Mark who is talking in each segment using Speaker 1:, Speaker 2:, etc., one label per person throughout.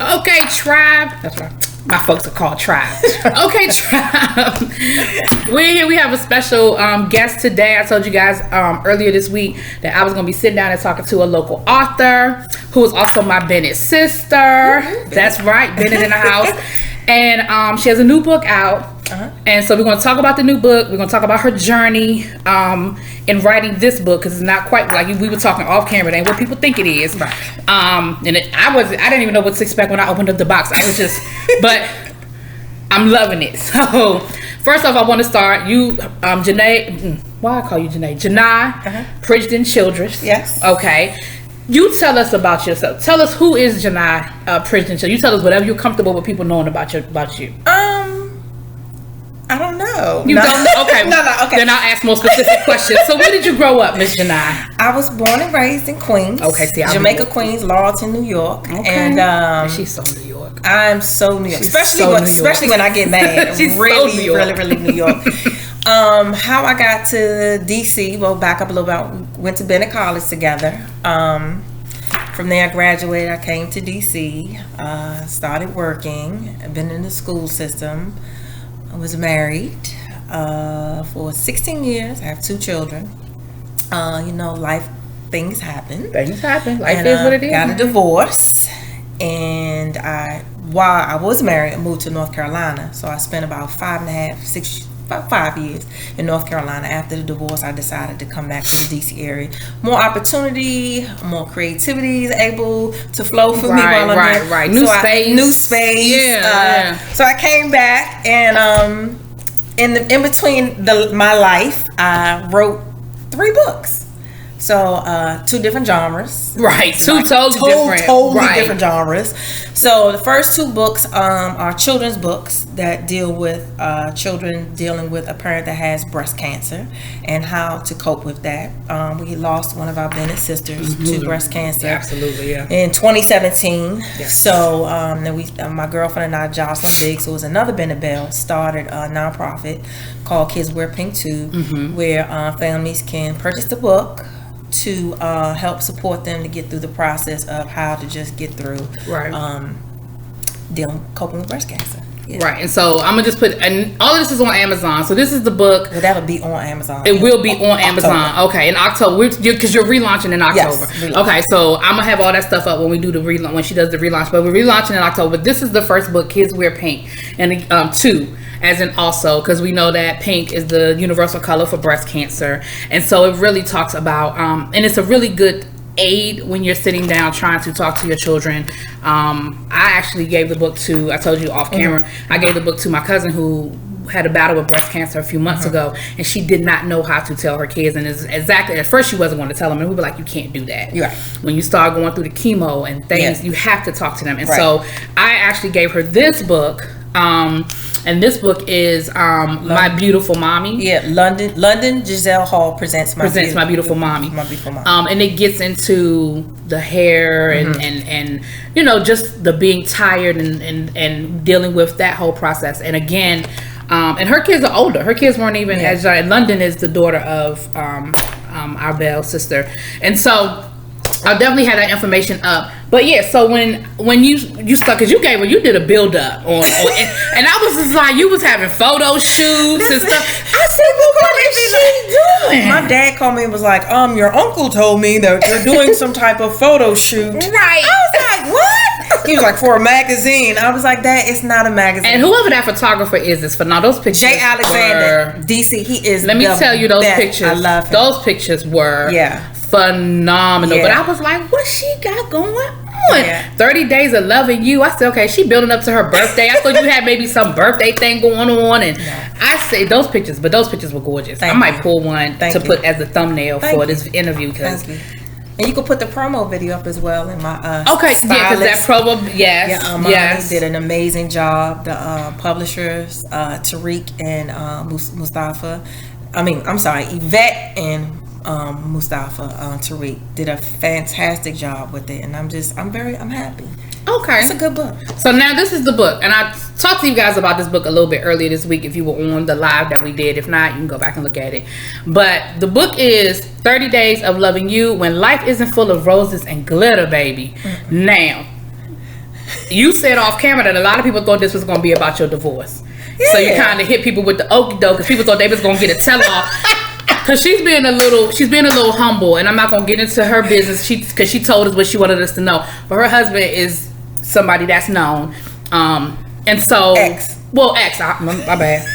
Speaker 1: Okay, tribe. That's right. My folks are called tribe. Okay, tribe. We're here. We have a special guest today. I told you guys earlier this week that I was going to be sitting down and talking to a local author who is also my Bennett sister. Mm-hmm. That's right, Bennett in the house. And she has a new book out. Uh-huh. And so we're going to talk about the new book. We're going to talk about her journey in writing this book, because it's not quite like we were talking off camera. It ain't what people think it is. Right. I didn't even know what to expect when I opened up the box. I was just, but I'm loving it. So first off, I want to start you, Jen-ai. Why I call you Jen-ai? Jen-ai Childress. Yes. Okay. You tell us about yourself. Tell us who is Jen-ai Childress. You tell us whatever you're comfortable with people knowing about you.
Speaker 2: I don't know.
Speaker 1: You don't? Okay. No, okay. Then I'll ask more specific questions. So where did you grow up, Miss Jen-ai?
Speaker 2: I was born and raised in Queens.
Speaker 1: Okay, see,
Speaker 2: Jamaica, Queens, Laurelton, New York.
Speaker 1: Okay.
Speaker 2: And
Speaker 1: she's so New York.
Speaker 2: I'm so New York. Especially when I get mad.
Speaker 1: She's
Speaker 2: really,
Speaker 1: so New York.
Speaker 2: really New York. How I got to DC, well, back up a little bit. Went to Bennett College together. From there, I graduated. I came to DC, started working. I've been in the school system. I was married for 16 years. I have 2 children. Life, things happen.
Speaker 1: Life is what it is.
Speaker 2: Got a divorce. And while I was married, I moved to North Carolina. So I spent about 5 years in North Carolina. After the divorce, I decided to come back to the DC area. More opportunity, more creativity is able to flow for me while I'm here.
Speaker 1: Right. New space.
Speaker 2: Yeah. So I came back, and in between my life, I wrote 3 books. So 2 different genres.
Speaker 1: Right. Two totally
Speaker 2: different genres. So the first 2 books are children's books that deal with children dealing with a parent that has breast cancer and how to cope with that. We lost one of our Bennett sisters to breast cancer.
Speaker 1: Absolutely, yeah.
Speaker 2: In 2017.
Speaker 1: Yes.
Speaker 2: So then my girlfriend and I, Jocelyn Biggs, who was another Bennett Bell, started a nonprofit called Kids Wear Pink Too, where families can purchase the book to help support them to get through the process of how to just get through coping with breast cancer. Yeah.
Speaker 1: Right. And so I'm gonna just put, and all of this is on Amazon. So this is the book.
Speaker 2: Well, that'll be on Amazon.
Speaker 1: It will be on Amazon. Okay, in October, because you're relaunching in October.
Speaker 2: Yes,
Speaker 1: okay, so I'm gonna have all that stuff up when we do the relaunch, when she does the relaunch. But we're relaunching in October. But this is the first book, Kids Wear Pink, and 2. As in also, because we know that pink is the universal color for breast cancer. And so it really talks about, and it's a really good aid when you're sitting down trying to talk to your children. I actually gave the book to, I told you off camera, I gave the book to my cousin who had a battle with breast cancer a few months ago, and she did not know how to tell her kids. And exactly, at first she wasn't going to tell them, and we were like, you can't do that.
Speaker 2: Right.
Speaker 1: When you start going through the chemo and things, you have to talk to them. And so I actually gave her this book. And this book is My Beautiful Mommy.
Speaker 2: Yeah, London Giselle Hall presents My Beautiful Mommy.
Speaker 1: My Beautiful Mommy. And it gets into the hair and just the being tired and dealing with that whole process. And again, and her kids are older. Her kids weren't even as young. London is the daughter of our Belle sister. And so I'll definitely have that information up. But yeah, so when you stuck, because you did a build up on and I was just like, you was having photo shoots and stuff. I said, what is she doing?
Speaker 2: My dad called me and was like, your uncle told me that you're doing some type of photo shoot.
Speaker 1: Right.
Speaker 2: I was like, what? He was like, for a magazine. I was like, that is not a magazine.
Speaker 1: And whoever that photographer is for now, those pictures.
Speaker 2: Jay Alexander, DC, he is.
Speaker 1: Let me tell you, those
Speaker 2: best.
Speaker 1: pictures.
Speaker 2: I love him.
Speaker 1: Those pictures were phenomenal. But I was like, what she got going on? 30 days of loving you. I said, okay, she building up to her birthday. I thought you had maybe some birthday thing going on. And I say those pictures were gorgeous. I might pull one to put as a thumbnail for this interview.
Speaker 2: And you can put the promo video up as well in my
Speaker 1: stylist. Because that promo,
Speaker 2: Armani did an amazing job. The publishers, Tariq and Yvette and Mustafa Tariq did a fantastic job with it, and I'm happy.
Speaker 1: Okay,
Speaker 2: it's a good book.
Speaker 1: So now this is the book, and I talked to you guys about this book a little bit earlier this week if you were on the live that we did. If not, you can go back and look at it. But the book is 30 Days of Loving You When Life Isn't Full of Roses and Glitter, baby. Now you said off camera that a lot of people thought this was going to be about your divorce. Yeah. So you kind of hit people with the okie doke because people thought they was going to get a tell off. Because she's being a little humble, and I'm not going to get into her business because she told us what she wanted us to know. But her husband is somebody that's known. And so... Ex. My bad.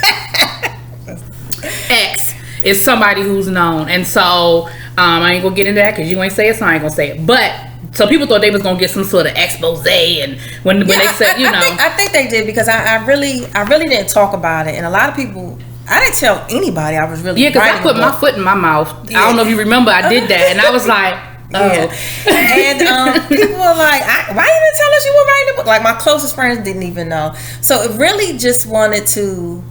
Speaker 1: Ex is somebody who's known. And so I ain't going to get into that because you ain't say it, so I ain't going to say it. But... So people thought they was gonna get some sort of expose, and when they said,
Speaker 2: I think they did because I really didn't talk about it, and a lot of people, I didn't tell anybody I was really
Speaker 1: because I put my foot in my mouth. Yeah. I don't know if you remember, I did that, and I was like, oh.
Speaker 2: Yeah. And people were like, why you didn't tell us you were writing a book? Like my closest friends didn't even know. So it really just wanted to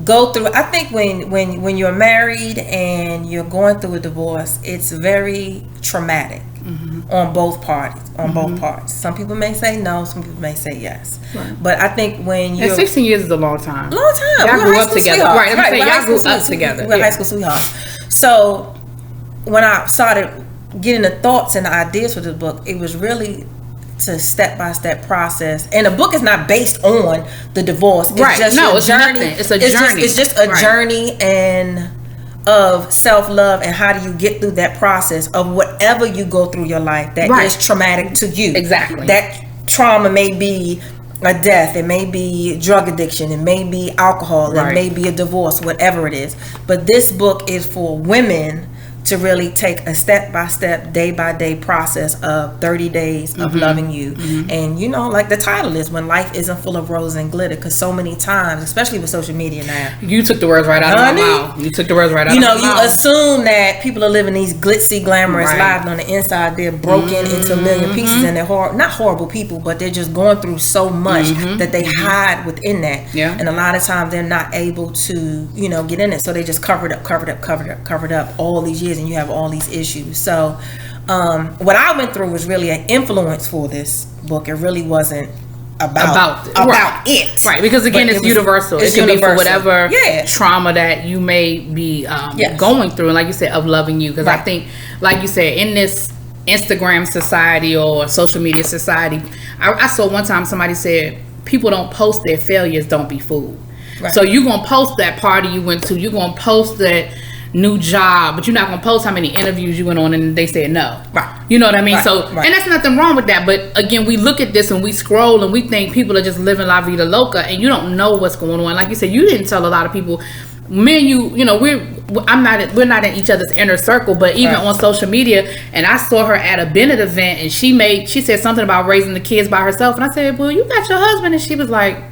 Speaker 2: go through. I think when you're married and you're going through a divorce, it's very traumatic. Mm-hmm. On both parties. Both parts. Some people may say no, some people may say yes. Right. But I think when you
Speaker 1: 16 years is a long time.
Speaker 2: Long time.
Speaker 1: Y'all grew up together. Right. Right. Y'all grew up together.
Speaker 2: We're high school sweethearts. So when I started getting the thoughts and the ideas for this book, it was really to step-by-step process. And the book is not based on the divorce. It's just
Speaker 1: it's journey. It's a journey.
Speaker 2: It's just a journey and of self-love, and how do you get through that process of whatever you go through your life that is traumatic to you.
Speaker 1: Exactly.
Speaker 2: That trauma may be a death, it may be drug addiction, it may be alcohol, it may be a divorce, whatever it is. But this book is for women to really take a step-by-step, day-by-day process of 30 days of loving you. Mm-hmm. And like the title is, When Life Isn't Full of Rose and Glitter, because so many times, especially with social media now.
Speaker 1: You took the words right out of my mouth. You took the words right out of my mouth.
Speaker 2: You assume that people are living these glitzy, glamorous lives, on the inside they're broken into a million pieces, and they're not horrible people, but they're just going through so much that they hide within that. Yeah. And a lot of times they're not able to, get in it. So they just cover it up all these years, and you have all these issues. So what I went through was really an influence for this book. It really wasn't about it.
Speaker 1: Right, because again, it's universal. It can be for whatever trauma that you may be going through, and like you said, of loving you. Because I think, like you said, in this Instagram society or social media society, I saw one time somebody said, people don't post their failures, don't be fooled. Right. So you're going to post that party you went to, you're going to post that new job, but you're not gonna post how many interviews you went on and they said no. Right. You know what I mean? And that's nothing wrong with that. But again, we look at this and we scroll and we think people are just living la vida loca, and you don't know what's going on. Like you said, you didn't tell a lot of people. Me and you, we're not in each other's inner circle, but even on social media. And I saw her at a Bennett event, and she said something about raising the kids by herself, and I said, well, you got your husband, and she was like,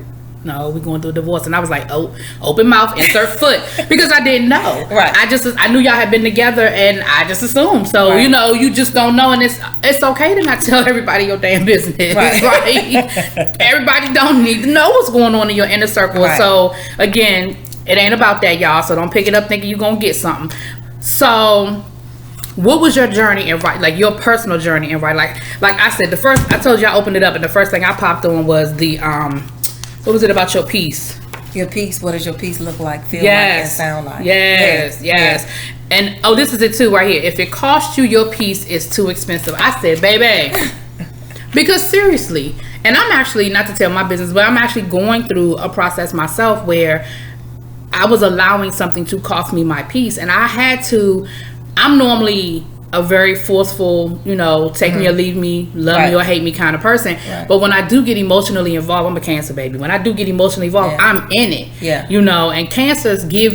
Speaker 1: no, we're going through a divorce. And I was like, oh, open mouth, insert foot, because I didn't know. Right. I knew y'all had been together, and I just assumed. So, you just don't know, and it's okay to not tell everybody your damn business. Right. Everybody don't need to know what's going on in your inner circle. Right. So, again, it ain't about that, y'all. So don't pick it up thinking you're going to get something. So, what was your journey in writing, like your personal journey in writing? Like I said, I told you I opened it up, and the first thing I popped on was the, what was it about your piece?
Speaker 2: Your piece, what does your piece look like, feel like, and sound like?
Speaker 1: Yes. And, this is it too right here. If it costs you, your piece is too expensive. I said, baby. Because seriously, and I'm actually, not to tell my business, but I'm actually going through a process myself where I was allowing something to cost me my piece. And I'm normally a very forceful, take me or leave me, love me or hate me kind of person. Right. But when I do get emotionally involved, I'm a Cancer baby. When I do get emotionally involved, I'm in it. Yeah. And Cancers give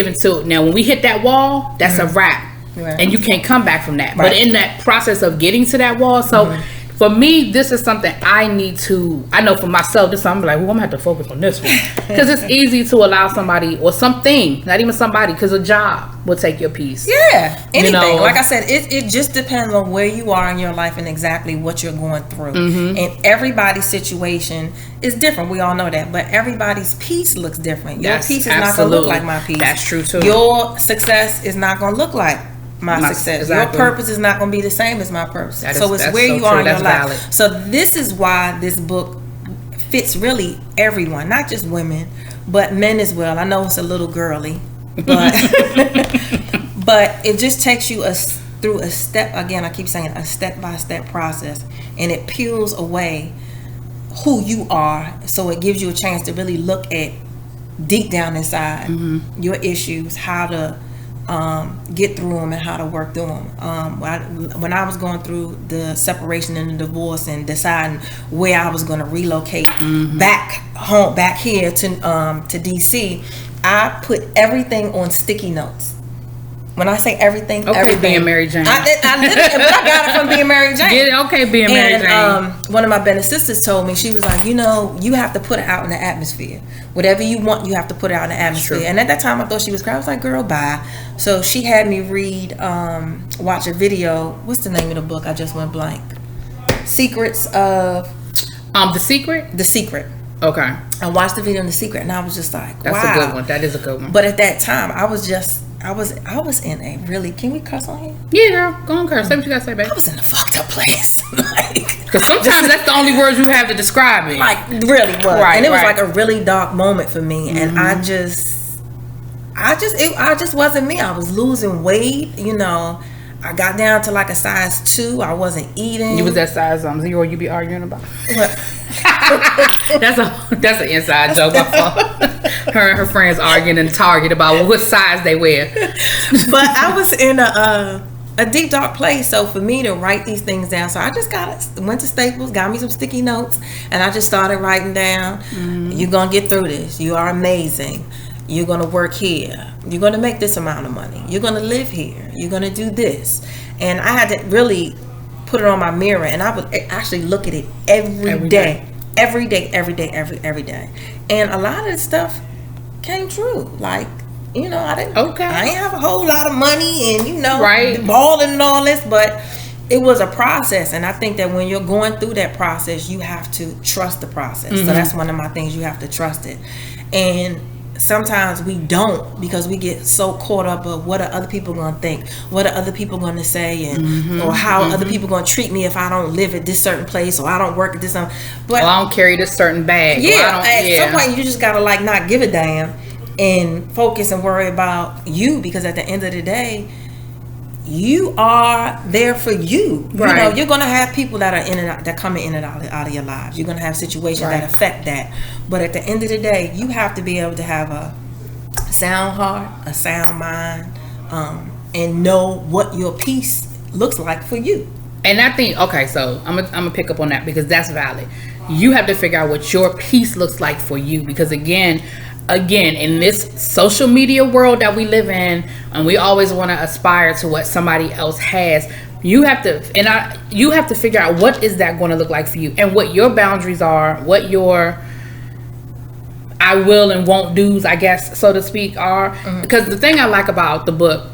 Speaker 1: until, now when we hit that wall, that's a wrap. Right. And you can't come back from that. Right. But in that process of getting to that wall, so for me, this is something I know for myself, this is something like, well, I'm going to have to focus on this one. Because it's easy to allow somebody, or something, not even somebody, because a job will take your piece.
Speaker 2: Yeah, anything. Like I said, it just depends on where you are in your life and exactly what you're going through. Mm-hmm. And everybody's situation is different. We all know that. But everybody's piece looks different. Your piece is not going to look like my piece.
Speaker 1: That's true, too.
Speaker 2: Your success is not going to look like my success. Exactly. Your purpose is not going to be the same as my purpose. So it's where you are in your life. So this is why this book fits really everyone, not just women, but men as well. I know it's a little girly, but but it just takes you through a step. Again, I keep saying a step-by-step process, and it peels away who you are, so it gives you a chance to really look at deep down inside your issues, how to get through them and how to work through them. When I was going through the separation and the divorce and deciding where I was going to relocate back here to DC, I put everything on sticky notes. When I say everything, everything.
Speaker 1: Being Mary Jane.
Speaker 2: I did it, but I got it from being Mary Jane.
Speaker 1: Being Mary Jane.
Speaker 2: One of my Bennett sisters told me, she was like, you have to put it out in the atmosphere. Whatever you want, you have to put it out in the atmosphere. True. And at that time, I thought she was crazy. I was like, girl, bye. So she had me watch a video. What's the name of the book? I just went blank. Secrets of...
Speaker 1: The Secret?
Speaker 2: The Secret.
Speaker 1: Okay.
Speaker 2: I watched the video on The Secret, and I was just like, wow.
Speaker 1: That's a good one. That is a good one.
Speaker 2: But at that time, I was in a really... Can we cuss on here?
Speaker 1: Yeah, girl. Go on, curse. Say what you gotta say, baby.
Speaker 2: I was in a fucked up place.
Speaker 1: Because sometimes that's the only words you have to describe it.
Speaker 2: Like, really was.
Speaker 1: Right,
Speaker 2: and it was like a really dark moment for me. And I just wasn't me. I was losing weight, I got down to like a size 2. I wasn't eating.
Speaker 1: You was that size 0 you be arguing about?
Speaker 2: What?
Speaker 1: That's an inside joke. My fault. Her and her friends arguing in Target about what size they wear.
Speaker 2: But I was in a deep dark place, so for me to write these things down, so I just went to Staples, got me some sticky notes, and I just started writing down. You're gonna get through this. You are amazing. You're going to work here. You're going to make this amount of money. You're going to live here. You're going to do this. And I had to really put it on my mirror, and I would actually look at it every day. Every day. And a lot of the stuff came true. Like, I didn't have a whole lot of money and,
Speaker 1: right,
Speaker 2: balling and all this, but it was a process. And I think that when you're going through that process, you have to trust the process. So that's one of my things. You have to trust it. And sometimes we don't, because we get so caught up of what are other people going to think, what are other people going to say, and or how other people going to treat me if I don't live at this certain place, or I don't work at this. But
Speaker 1: I don't carry this certain bag.
Speaker 2: At some point you just got to not give a damn and focus and worry about you, because at the end of the day, you are there for you.
Speaker 1: Right.
Speaker 2: You're gonna have people that are in and out, that come in and out of your lives. You're gonna have situations that affect that. But at the end of the day, you have to be able to have a sound heart, a sound mind, and know what your peace looks like for you.
Speaker 1: And I think, okay, so I'm gonna pick up on that, because that's valid. You have to figure out what your peace looks like for you, because again, in this social media world that we live in, and we always want to aspire to what somebody else has, you have to figure out what is that going to look like for you, and what your boundaries are, what your I will and won't do's, I guess, so to speak, are. Because the thing I like about the book,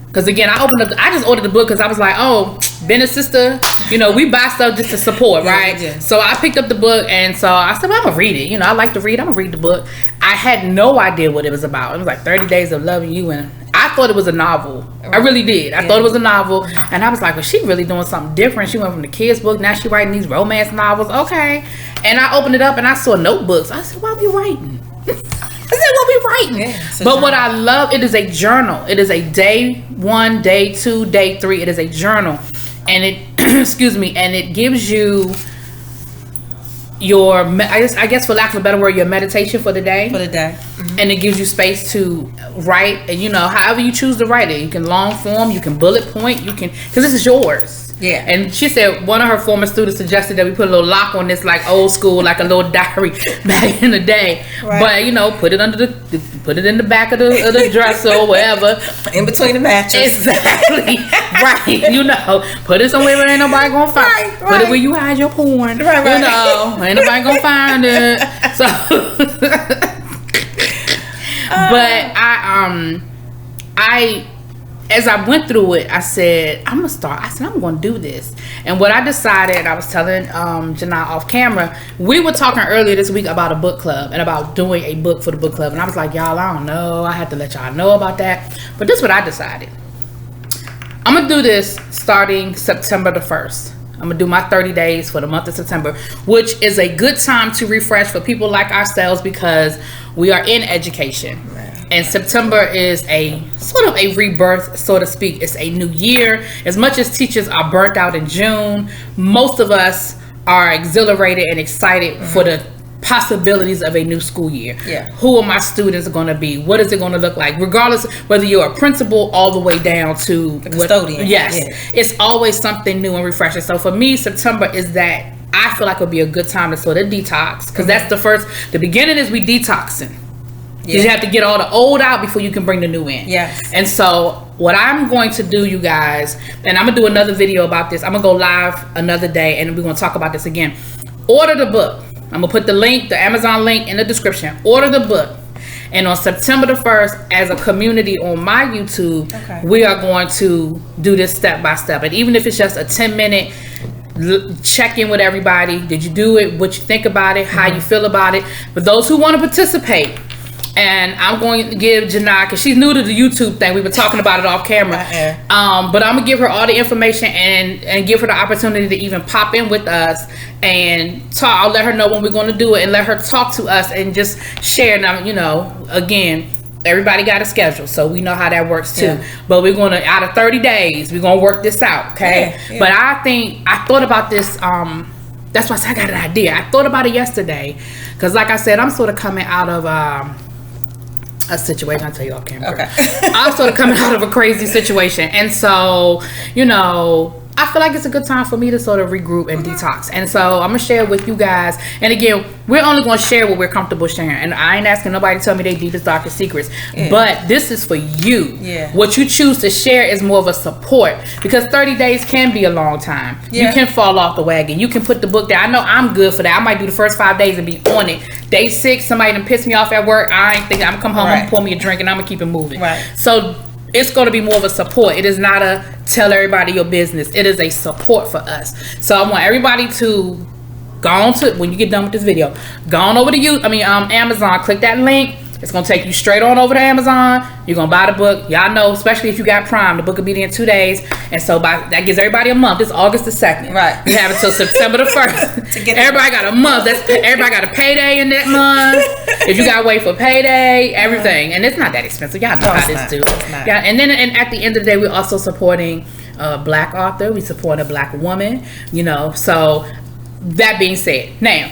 Speaker 1: because again, I just ordered the book because I was like, oh, Bennett's sister, we buy stuff just to support, right? Yeah. So I picked up the book, and so I said, well, I'm gonna read it. I like to read. I'm gonna read the book. I had no idea what it was about. It was like 30 Days of Loving You, and I thought it was a novel. I really did. I thought it was a novel, and I was like, well, she really doing something different. She went from the kids' book, now she writing these romance novels. Okay. And I opened it up, and I saw notebooks. I said, why are we writing? But what I love, it is a journal. It is a day 1, day 2, day 3. It is a journal, and it and it gives you your, I guess for lack of a better word, your meditation for the day. And it gives you space to write, and however you choose to write it. You can long form, you can bullet point, because this is yours.
Speaker 2: Yeah.
Speaker 1: And she said one of her former students suggested that we put a little lock on this, like old school, like a little diary back in the day. Right. But put it in the back of the dresser or wherever,
Speaker 2: in between the mattress.
Speaker 1: Exactly. Right. Put it somewhere where ain't nobody gonna find. Right. Put it where you hide your porn. Right. Ain't nobody gonna find it. So. But I as I went through it, I said, I'm going to do this. And what I decided, I was telling Jen-ai off camera, we were talking earlier this week about a book club and about doing a book for the book club. And I was like, y'all, I don't know. I had to let y'all know about that. But this is what I decided. I'm going to do this starting September the 1st. I'm going to do my 30 days for the month of September, which is a good time to refresh for people like ourselves, because we are in education. And September is a sort of a rebirth, so to speak. It's a new year. As much as teachers are burnt out in June, most of us are exhilarated and excited for the possibilities of a new school year.
Speaker 2: Yeah.
Speaker 1: Who are my students going to be? What is it going to look like? Regardless whether you're a principal all the way down to
Speaker 2: the custodian.
Speaker 1: Yes. Yeah. It's always something new and refreshing. So for me, September is that I feel like it would be a good time to sort of detox, because that's the beginning is we detoxing. Yeah. You have to get all the old out before you can bring the new in.
Speaker 2: Yes.
Speaker 1: And so what I'm going to do, you guys, and I'm going to do another video about this. I'm going to go live another day and we're going to talk about this again. Order the book. I'm going to put the link, the Amazon link in the description. Order the book. And on September the 1st, as a community on my YouTube, we are going to do this step by step. And even if it's just a 10-minute check in with everybody. Did you do it? What you think about it? How you feel about it? For those who want to participate, and I'm going to give Jen-ai, because she's new to the YouTube thing. We've been talking about it off camera. But I'm going to give her all the information and give her the opportunity to even pop in with us and talk. I'll let her know when we're going to do it and let her talk to us and just share. Now, you know, again, everybody got a schedule, so we know how that works too. Yeah. But we're going to, out of 30 days, we're going to work this out, okay? Yeah. But I thought about this. That's why I got an idea. I thought about it yesterday because, like I said, I'm sort of coming out of a situation. I'll tell you off camera. Okay. I'm sort of coming out of a crazy situation. And so, you know, I feel like it's a good time for me to sort of regroup and detox. And so I'm going to share with you guys. And again, we're only going to share what we're comfortable sharing. And I ain't asking nobody to tell me their deepest, darkest secrets. Yeah. But this is for you. Yeah. What you choose to share is more of a support. Because 30 days can be a long time. Yeah. You can fall off the wagon. You can put the book down. I know I'm good for that. I might do the first 5 days and be on it. Day 6, somebody done pissed me off at work. I ain't thinking. I'm going to come home, I'm going to pour me a drink, and I'm going to keep it moving. Right. So it's going to be more of a support. It is not a tell everybody your business. It is a support for us. So I want everybody to go on to, when you get done with this video, go on over to Amazon, click that link. It's going to take you straight on over to Amazon. You're going to buy the book. Y'all know, especially if you got Prime, the book will be there in 2 days. And so that gives everybody a month. It's August the 2nd. Right. We have until September the 1st. Everybody got a month. Everybody got a payday in that month. If you got to wait for payday, everything. And it's not that expensive. Y'all know how this do. Yeah. And then at the end of the day, we're also supporting a Black author. We support a Black woman, you know. So that being said, now,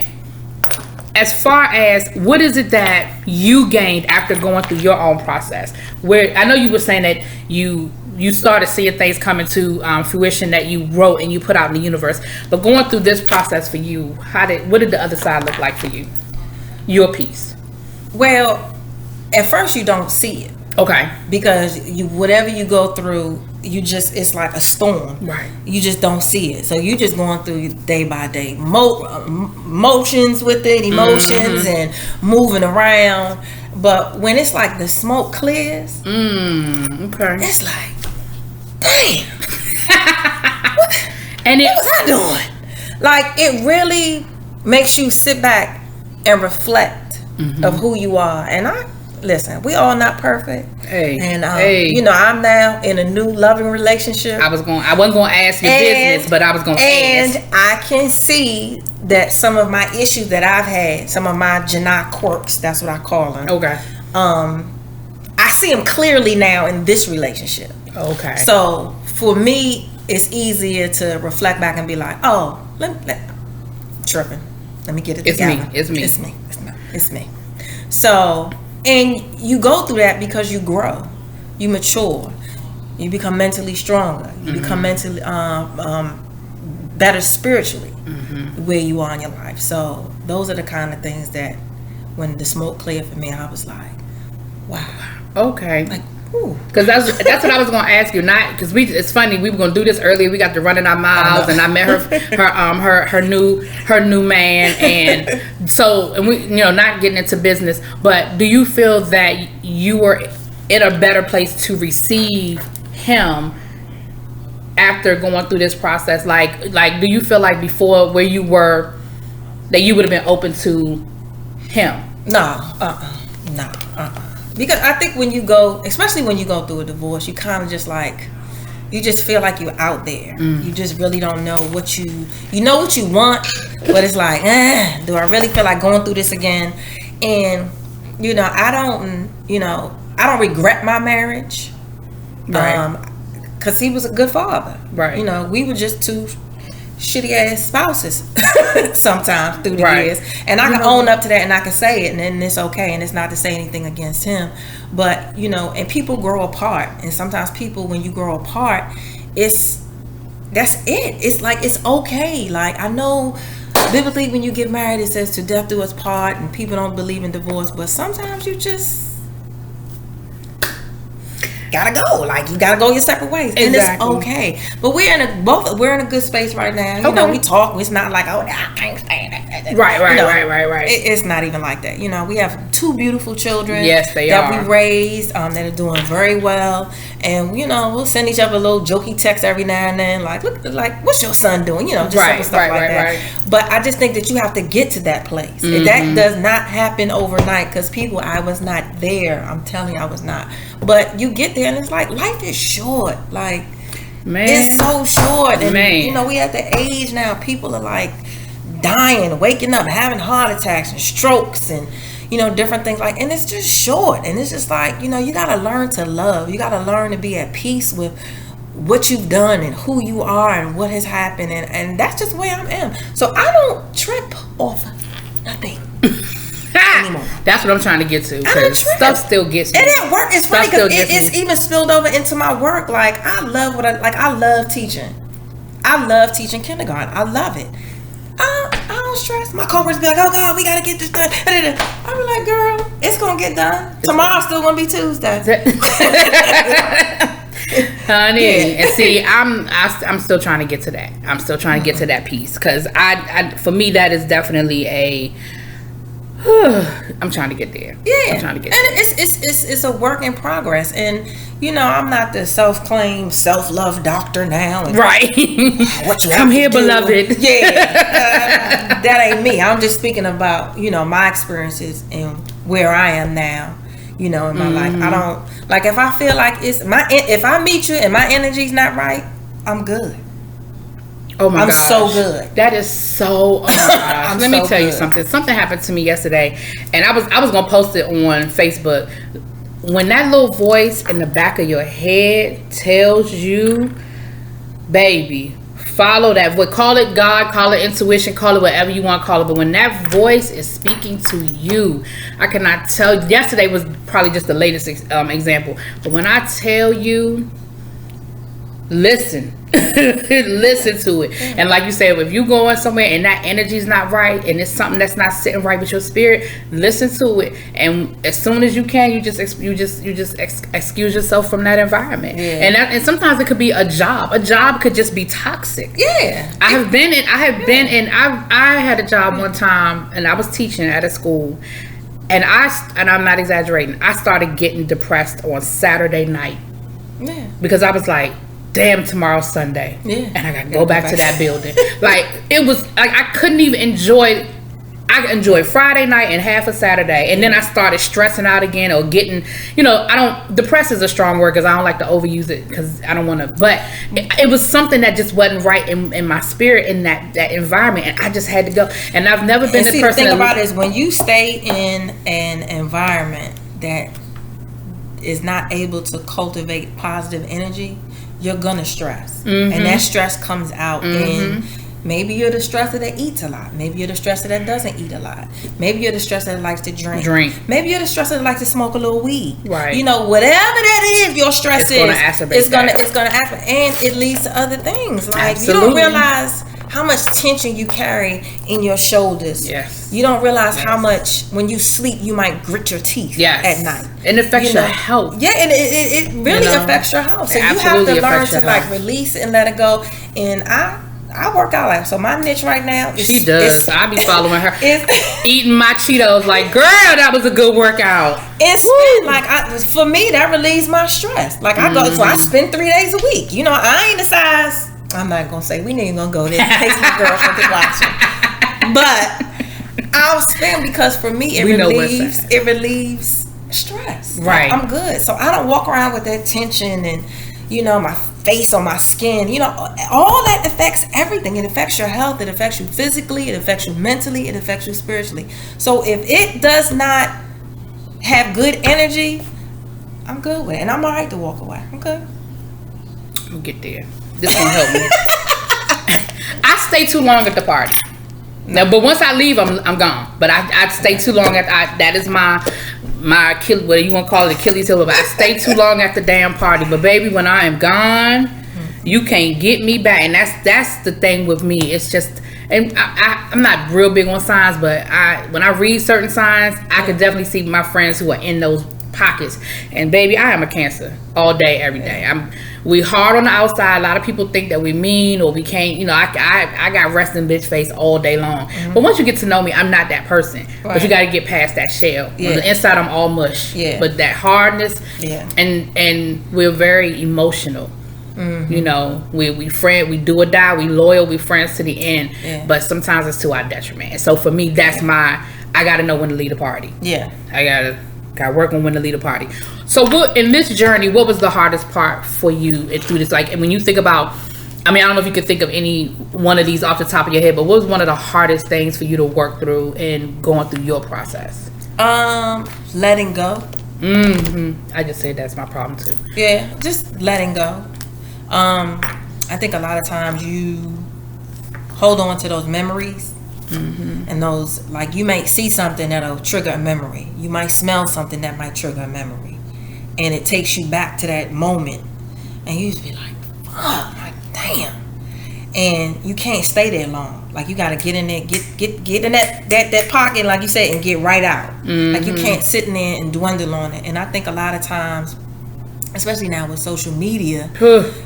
Speaker 1: as far as what is it that you gained after going through your own process, where I know you were saying that you started seeing things coming to fruition that you wrote and you put out in the universe, but going through this process for you, what did the other side look like for you? Your piece.
Speaker 2: Well, at first you don't see it. Okay. Because whatever you go through, it's like a storm. Right. You just don't see it. So you just going through day by day motions with it, emotions and moving around. But when it's like the smoke clears, it's like, damn. What was I doing? Like, it really makes you sit back and reflect of who you are. And listen, we all not perfect. Hey, and you know, I'm now in a new loving relationship.
Speaker 1: I wasn't going to ask your business, but I was going to ask.
Speaker 2: And I can see that some of my issues that I've had, some of my Jen-ai quirks, that's what I call them. Okay. I see them clearly now in this relationship. Okay. So for me, it's easier to reflect back and be like, oh, tripping. Let me get it together. It's me. So. And you go through that because you grow, you mature, you become mentally stronger, you become mentally better spiritually where you are in your life. So those are the kind of things that when the smoke cleared for me, I was like, wow.
Speaker 1: Okay. Like, because that's what I was going to ask you. Not because it's funny, we were going to do this earlier. We got to running our miles, and I met her new man, and so, and we, you know, not getting into business, but do you feel that you were in a better place to receive him after going through this process? Like do you feel like before where you were that you would have been open to him?
Speaker 2: No. Because I think especially when you go through a divorce, you kind of just like, you just feel like you're out there. You just really don't know what you know what you want, but it's like, do I really feel like going through this again? And, you know, I don't regret my marriage. Right. Because he was a good father. Right. You know, we were just two shitty ass spouses sometimes through the
Speaker 1: Right.
Speaker 2: years, and I can own up to that, and I can say it, and then it's okay, and it's not to say anything against him, but and people grow apart, and sometimes people, when you grow apart, that's it. It's like, it's okay. Like, I know biblically when you get married it says to death do us part, and people don't believe in divorce, but sometimes you just gotta go. Like, you gotta go your separate ways, and it's okay. But we're in a good space right now. You know, we talk. It's not like, oh, I can't stand it.
Speaker 1: Right.
Speaker 2: It's not even like that. We have 2 beautiful children.
Speaker 1: Yes, they
Speaker 2: that
Speaker 1: are.
Speaker 2: we raised. That are doing very well, and we'll send each other a little jokey text every now and then. Like, look, like, what's your son doing? Just simple stuff like that. Right. But I just think that you have to get to that place. Mm-hmm. And that does not happen overnight, because I was not there. I'm telling you, I was not. But you get there, and it's like, life is short. Like, man, it's so short. And we at the age now, people are like dying, waking up, having heart attacks and strokes, and different things, like, and it's just short. And it's just like, you gotta learn to love. You gotta learn to be at peace with what you've done and who you are and what has happened, and that's just where I am. So I don't trip off nothing anymore.
Speaker 1: That's what I'm trying to get to, because stuff still gets me.
Speaker 2: And at work, it's funny because it's even spilled over into my work. Like, I love I love teaching. I love teaching kindergarten. I love it. I don't stress. My coworkers be like, oh God, we gotta get this done. I be like, girl, it's gonna get done. Tomorrow's still gonna be Tuesday.
Speaker 1: Honey, and see, I'm still trying to get to that. I'm still trying to get to that piece, because for me, that is definitely I'm trying to get there.
Speaker 2: Yeah,
Speaker 1: I'm trying to get
Speaker 2: and
Speaker 1: there.
Speaker 2: it's a work in progress, and I'm not the self-claimed self-love doctor now. And,
Speaker 1: right.
Speaker 2: What you
Speaker 1: come here, beloved.
Speaker 2: Yeah, that ain't me. I'm just speaking about my experiences and where I am now. In my life, I don't like, if I feel like if I meet you and my energy's not right, I'm good.
Speaker 1: Oh my God.
Speaker 2: I'm so good.
Speaker 1: That is so, oh my gosh. Let me tell you something. Something happened to me yesterday, and I was going to post it on Facebook. When that little voice in the back of your head tells you, baby, follow that voice. Call it God, call it intuition, call it whatever you want to call it. But when that voice is speaking to you, I cannot tell you. Yesterday was probably just the latest example. But when I tell you, listen. Listen to it. And like you said, if you going somewhere and that energy's not right, and it's something that's not sitting right with your spirit, listen to it. And as soon as you can, you just excuse yourself from that environment. Yeah. And sometimes it could be a job. A job could just be toxic. Yeah. I had a job one time, and I was teaching at a school, and I'm not exaggerating, I started getting depressed on Saturday night. Yeah. Because I was like, damn, tomorrow's Sunday. Yeah. And I gotta go back to that building. Like, it was like I couldn't even enjoy. I enjoyed Friday night and half of Saturday, and then I started stressing out again, or getting, depressed is a strong word, because I don't like to overuse it, because I don't want to, but it was something that just wasn't right in my spirit, in that environment, and I just had to go. And I've never been the person.
Speaker 2: The thing about it is, when you stay in an environment that is not able to cultivate positive energy, you're gonna stress. Mm-hmm. And that stress comes out in, maybe you're the stressor that eats a lot. Maybe you're the stressor that doesn't eat a lot. Maybe you're the stressor that likes to drink. Maybe you're the stressor that likes to smoke a little weed. Right. Whatever that is, your stress it's gonna happen, and it leads to other things. Like, absolutely. You don't realize how much tension you carry in your shoulders. Yes. You don't realize how much, when you sleep, you might grit your teeth at night.
Speaker 1: And it affects your health.
Speaker 2: Yeah, and it really affects your health. So you have to learn to release it and let it go. And I work out, like, so my niche right now is,
Speaker 1: she does. I be following her. Eating my Cheetos, like, girl, that was a good workout.
Speaker 2: It's for me, that relieves my stress. Like, I go, so I spend 3 days a week. I ain't the size. I'm not gonna say, we ain't even gonna go there in case my girlfriend is watching. But I'll spend, because for me it relieves stress. Right. Like, I'm good. So I don't walk around with that tension and my face on my skin. All that affects everything. It affects your health, it affects you physically, it affects you mentally, it affects you spiritually. So if it does not have good energy, I'm good with it. And I'm alright to walk away. I'm good.
Speaker 1: We'll get there. This gonna help me. I stay too long at the party. No, but once I leave, I'm gone. But I stay too long at that is my what you want to call it, Achilles heel. But I stay too long at the damn party. But baby, when I am gone, you can't get me back. And that's the thing with me. It's just, and I'm not real big on signs, but when I read certain signs, I can definitely see my friends who are in those pockets. And baby, I am a Cancer all day, every day. We hard on the outside. A lot of people think that we mean or we can't. You know, I got resting bitch face all day long. But once you get to know me, I'm not that person. Right. But you got to get past that shell. Yeah. On the inside, I'm all mush. Yeah. But that hardness. Yeah. And we're very emotional. You know, we friend, we do or die, we loyal, we friends to the end. Yeah. But sometimes it's to our detriment. And so for me, that's I got to know when to lead a party. Yeah. I got to work on when to lead a party. So in this journey, what was the hardest part for you through this? Like, when you think about, I mean, I don't know if you could think of any one of these off the top of your head, but what was one of the hardest things for you to work through in going through your process?
Speaker 2: Letting go.
Speaker 1: I just said that's my problem too.
Speaker 2: Yeah, just letting go. I think a lot of times you hold on to those memories. And those, like, you might see something that'll trigger a memory. You might smell something that might trigger a memory. And it takes you back to that moment. And you just be like, fuck, like, damn. And you can't stay there long. Like, you got to get in there, get in that pocket, like you said, and get right out. Like, you can't sit in there and dwindle on it. And I think a lot of times, especially now with social media,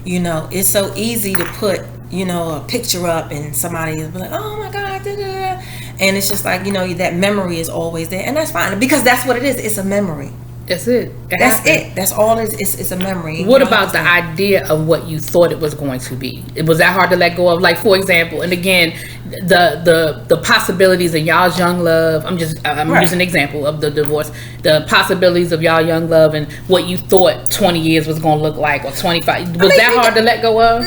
Speaker 2: you know, it's so easy to put, you know, a picture up and somebody will be like, oh my God, da-da-da. And it's just like, you know, that memory is always there. And that's fine, because that's what it is. It's a memory.
Speaker 1: That's it.
Speaker 2: That's it. That's all it is. It's a memory.
Speaker 1: What about the idea of what you thought it was going to be? Was that hard to let go of? Like, for example, and again, the possibilities of y'all's young love. I'm using an example of the divorce. The possibilities of y'all young love and what you thought 20 years was going to look like, or 25. Was that hard to let go of?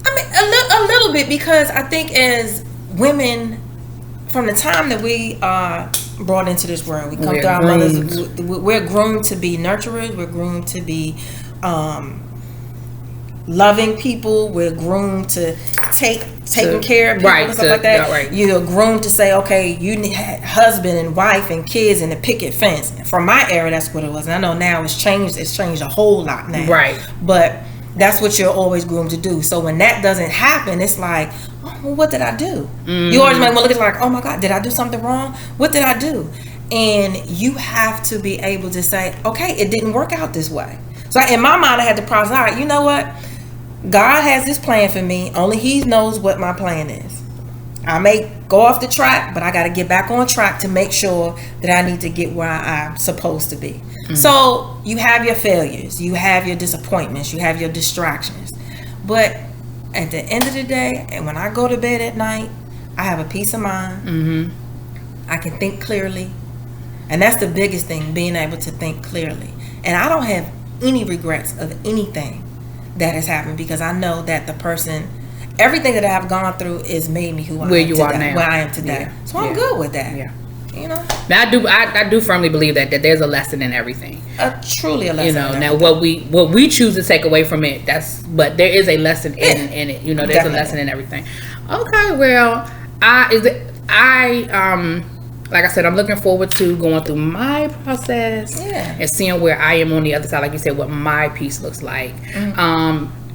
Speaker 2: I mean, a little bit, because I think as women, from the time that we are brought into this world, we come through our mothers. We're groomed to be nurturers. We're groomed to be loving people. We're groomed to taking care of people and stuff like that. Right. You're groomed to say, okay, you need husband and wife and kids and a picket fence. From my era, that's what it was. And I know now it's changed. It's changed a whole lot now. Right. But that's what you're always groomed to do. So when that doesn't happen, it's like, oh, well, what did I do? You always might look at it like, oh my God, did I do something wrong? What did I do? And you have to be able to say, okay, it didn't work out this way. So in my mind, I had to process, all right, you know what? God has this plan for me. Only He knows what my plan is. I may go off the track, but I got to get back on track to make sure that I need to get where I'm supposed to be. So you have your failures, you have your disappointments, you have your distractions. But at the end of the day, and when I go to bed at night, I have a peace of mind. I can think clearly. And that's the biggest thing, being able to think clearly. And I don't have any regrets of anything that has happened, because I know that the person, everything that I have gone through is made me who I am today, where I am today. Yeah. So I'm good with that. Yeah. You know. Now
Speaker 1: I do firmly believe that there's a lesson in everything.
Speaker 2: Truly a lesson.
Speaker 1: You know. Now what we choose to take away from it, but there is a lesson in it. You know, there's a lesson in everything. Okay. Well, like I said, I'm looking forward to going through my process and seeing where I am on the other side. Like you said, what my peace looks like.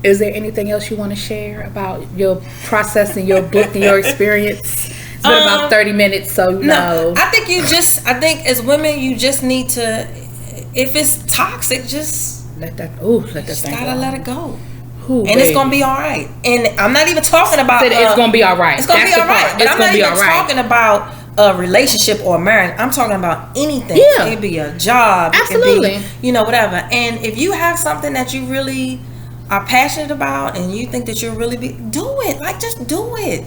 Speaker 1: Is there anything else you want to share about your process and your book and your experience? It's been about 30 minutes, so no. I
Speaker 2: think as women, you just need to, if it's toxic, just
Speaker 1: let that thing
Speaker 2: gotta
Speaker 1: go.
Speaker 2: Let it go. It's gonna be all right. And I'm not even talking about
Speaker 1: it's gonna be all right.
Speaker 2: It's gonna be all right. But I'm not even talking about a relationship or a marriage. I'm talking about anything. Yeah. It could be a job.
Speaker 1: Absolutely.
Speaker 2: It could be, whatever. And if you have something that you really are passionate about and you think that you'll really do it. Like, just do it.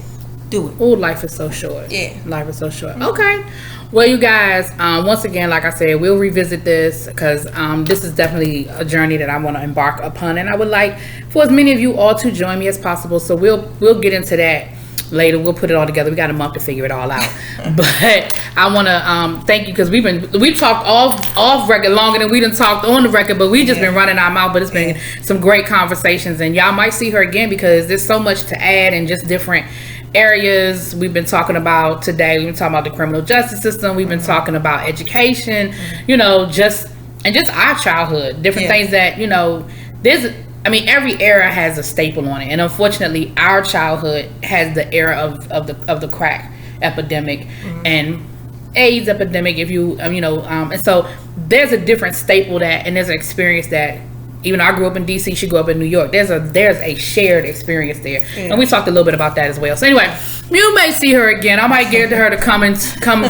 Speaker 2: Do it.
Speaker 1: Oh, life is so short.
Speaker 2: Yeah.
Speaker 1: Life is so short. Okay. Well, you guys, once again, like I said, we'll revisit this, because this is definitely a journey that I want to embark upon, and I would like for as many of you all to join me as possible. So we'll get into that later. We'll put it all together. We got a month to figure it all out. But I want to thank you, because we've talked off record longer than we done talked on the record, but we just been running our mouth. But it's been some great conversations, and y'all might see her again, because there's so much to add and just different areas we've been talking about today. We've been talking about the criminal justice system. We've been talking about education, you know, just our childhood, different things that, you know, every era has a staple on it. And unfortunately, our childhood has the era of the crack epidemic and AIDS epidemic, if you, and so there's a different staple and there's an experience that, even though I grew up in DC, she grew up in New York. There's a shared experience there, and we talked a little bit about that as well. So anyway, you may see her again. I might get her to come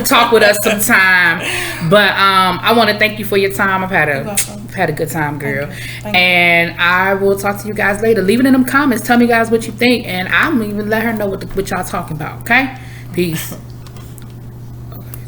Speaker 1: talk with us sometime. But I want to thank you for your time. I've had a good time, girl. Thank you. And I will talk to you guys later. Leave it in them comments. Tell me guys what you think, and I'm even let her know what y'all talking about. Okay, peace.